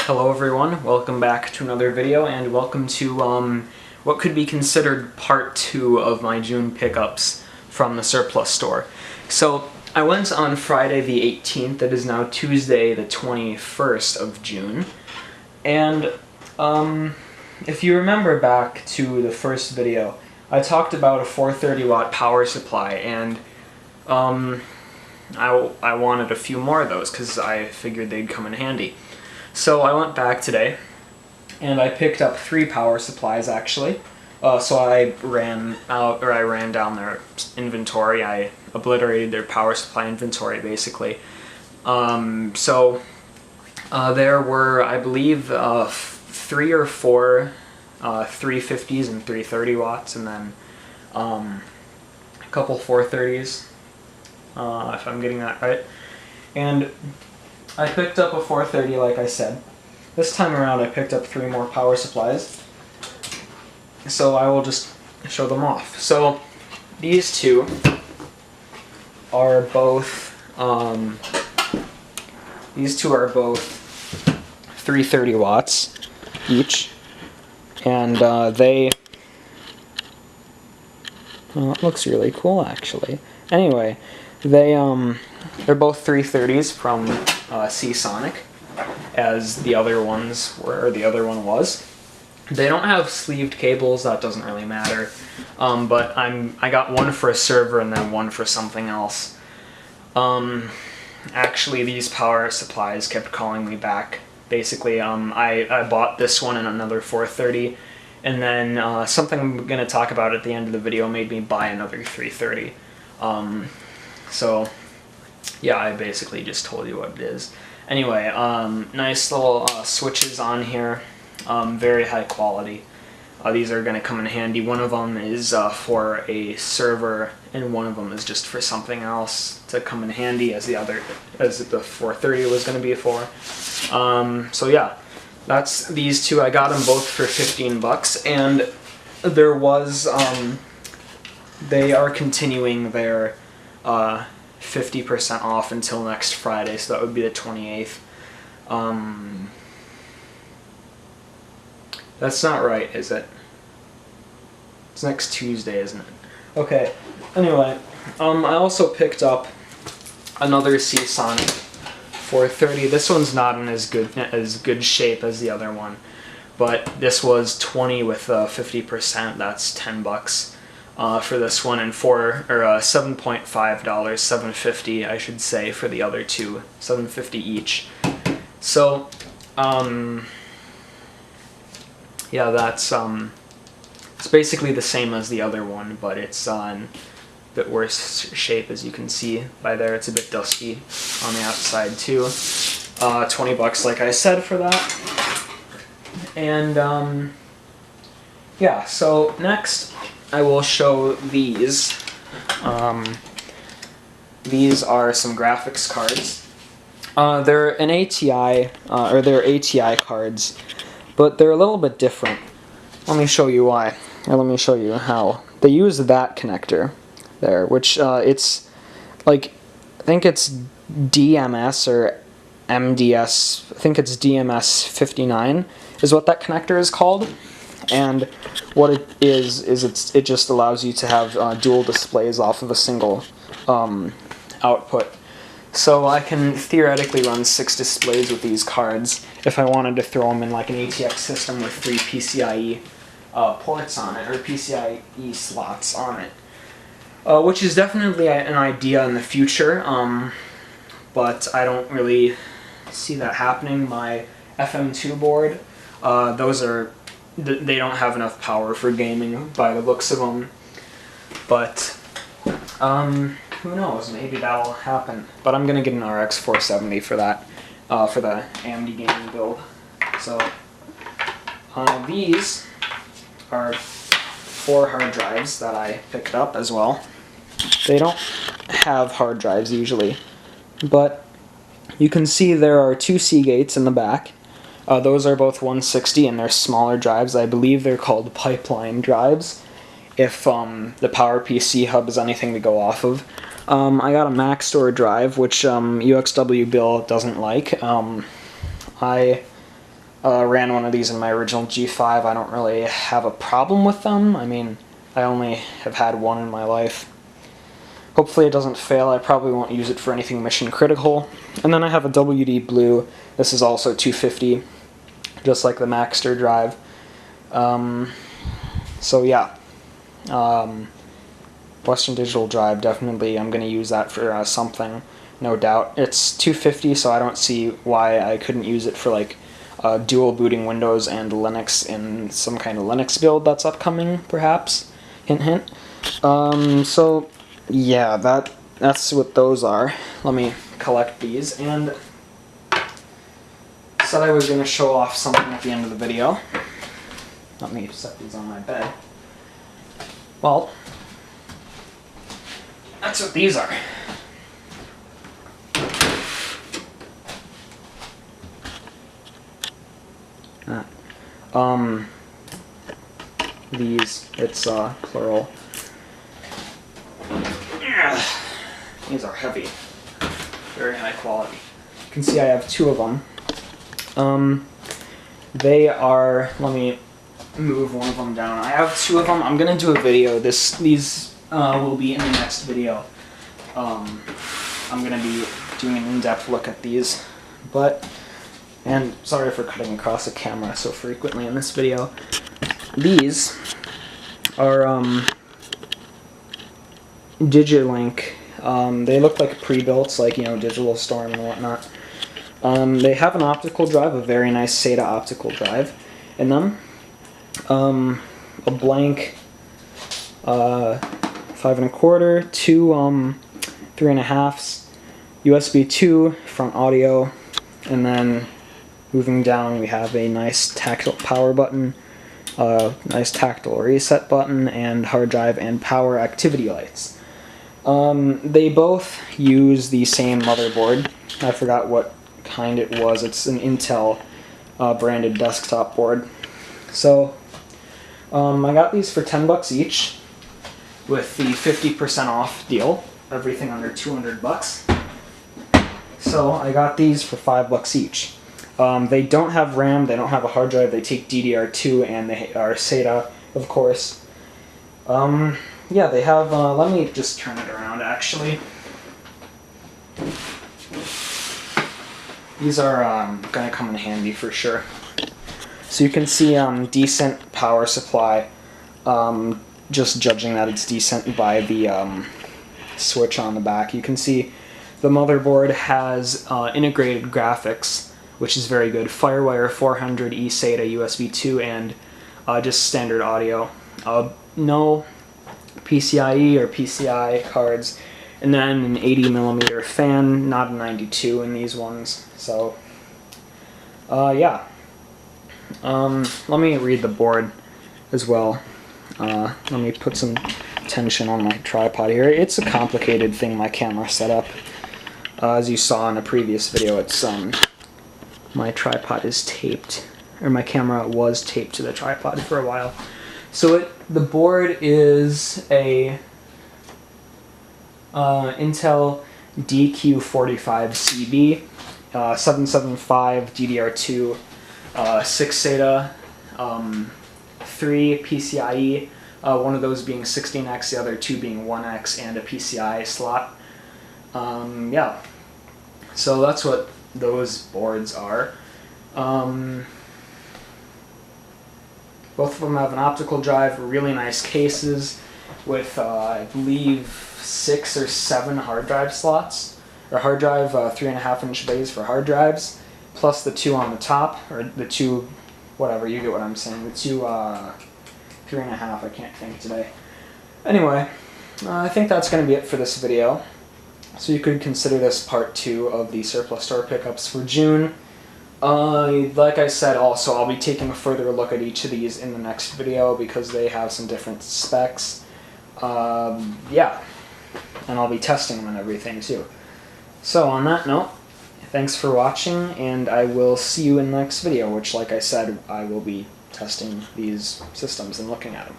Hello everyone, welcome back to another video, and welcome to what could be considered part 2 of my June pickups from the surplus store. So I went on Friday the 18th, it is now Tuesday the 21st of June, and if you remember back to the first video, I talked about a 430 watt power supply, and I wanted a few more of those because I figured they'd come in handy. So I went back today, and I picked up 3 power supplies actually. So I ran down their inventory. I obliterated their power supply inventory basically. There were, I believe, 3 or 4 350s and 330 watts, and then a couple 430s, if I'm getting that right. And I picked up a 430, like I said. This time around I picked up 3 more power supplies, so I will just show them off. So these two are both 330 watts each, and it looks really cool actually. Anyway, they're both 330s from Seasonic, as the other ones were, or the other one was. They don't have sleeved cables, that doesn't really matter, but I got one for a server and then one for something else. Actually, these power supplies kept calling me back. Basically, I bought this one and another 430, and then something I'm going to talk about at the end of the video made me buy another 330. So yeah, I basically just told you what it is. Anyway, nice little switches on here, very high quality. These are going to come in handy. One of them is for a server, and one of them is just for something else to come in handy, as the 430 was going to be for. So yeah, that's these two. I got them both for 15 bucks, and there was they are continuing their 50% off until next Friday, so that would be the 28th. That's not right, is it? It's next Tuesday, isn't it? Okay, anyway, I also picked up another Seasonic 430. This one's not in as good shape as the other one, but this was 20 with 50%, that's 10 bucks. For this one, and $7.5, $7.50 I should say, for the other two, $7.50 each. So yeah, that's it's basically the same as the other one, but it's in a bit worse shape, as you can see by there. It's a bit dusty on the outside too. 20 bucks, like I said, for that. And yeah, so next I will show these. These are some graphics cards. They're an ATI, or they're ATI cards, but they're a little bit different. Let me show you why, or let me show you how. They use that connector there, which it's like, I think it's DMS or MDS, I think it's DMS 59 is what that connector is called. And what it is it just allows you to have dual displays off of a single output. So I can theoretically run 6 displays with these cards if I wanted to throw them in like an ATX system with 3 PCIe ports on it, or PCIe slots on it, which is definitely an idea in the future, but I don't really see that happening. My FM2 board, they don't have enough power for gaming by the looks of them, but who knows, maybe that'll happen. But I'm gonna get an RX 470 for that, for the AMD gaming build. So these are 4 hard drives that I picked up as well. They don't have hard drives usually, but you can see there are 2 Seagates in the back. Those are both 160, and they're smaller drives. I believe they're called pipeline drives, if the PowerPC hub is anything to go off of. I got a MaxStore drive, which UXW Bill doesn't like. I ran one of these in my original G5. I don't really have a problem with them. I mean, I only have had one in my life. Hopefully it doesn't fail. I probably won't use it for anything mission critical. And then I have a WD Blue. This is also 250, just like the Maxter drive. So yeah, Western Digital drive, definitely I'm going to use that for something, no doubt. It's 250, so I don't see why I couldn't use it for like dual booting Windows and Linux in some kind of Linux build that's upcoming, perhaps. Hint, hint. So yeah, that's what those are. Let me collect these, and said I was going to show off something at the end of the video. Let me set these on my bed. Well, that's what these are. These, it's plural. These are heavy. Very high quality. You can see I have two of them. They are, let me move one of them down. I have two of them. I'm gonna do a video. These will be in the next video. I'm gonna be doing an in-depth look at these, and sorry for cutting across the camera so frequently in this video. These are Digilink. They look like pre-built, like, you know, Digital Storm and whatnot. They have an optical drive, a very nice SATA optical drive in them. A blank 5 1/4, two 3 1/2s, USB 2 front audio, and then moving down we have a nice tactile power button, nice tactile reset button, and hard drive and power activity lights. They both use the same motherboard. I forgot what kind it was. It's an Intel branded desktop board. So I got these for $10 each with the 50% off deal, everything under $200. So I got these for $5 each. They don't have RAM, they don't have a hard drive, they take DDR2, and they are SATA, of course. Yeah, they have, let me just turn it around actually. These are gonna come in handy for sure. So you can see decent power supply, just judging that it's decent by the switch on the back. You can see the motherboard has integrated graphics, which is very good. Firewire 400 eSATA USB 2 and just standard audio. No PCIe or PCI cards, and then an 80mm fan, not a 92 in these ones. So yeah. Let me read the board as well. Let me put some tension on my tripod here. It's a complicated thing, my camera setup. As you saw in a previous video, it's my tripod is taped, or my camera was taped to the tripod for a while. So the board is a Intel DQ45CB, 775 DDR2, 6 SATA, 3 PCIe, one of those being 16X, the other 2 being 1X, and a PCI slot. Yeah, so that's what those boards are. Both of them have an optical drive, really nice cases with, I believe, 6 or 7 hard drive slots, or hard drive 3.5-inch bays for hard drives, plus the 2 on the top, or the 2, whatever, you get what I'm saying, the 2 3.5, I can't think today. Anyway, I think that's going to be it for this video. So you could consider this part 2 of the surplus store pickups for June. Like I said, also, I'll be taking a further look at each of these in the next video because they have some different specs. Yeah, and I'll be testing them and everything too. So on that note, thanks for watching, and I will see you in the next video, which, like I said, I will be testing these systems and looking at them.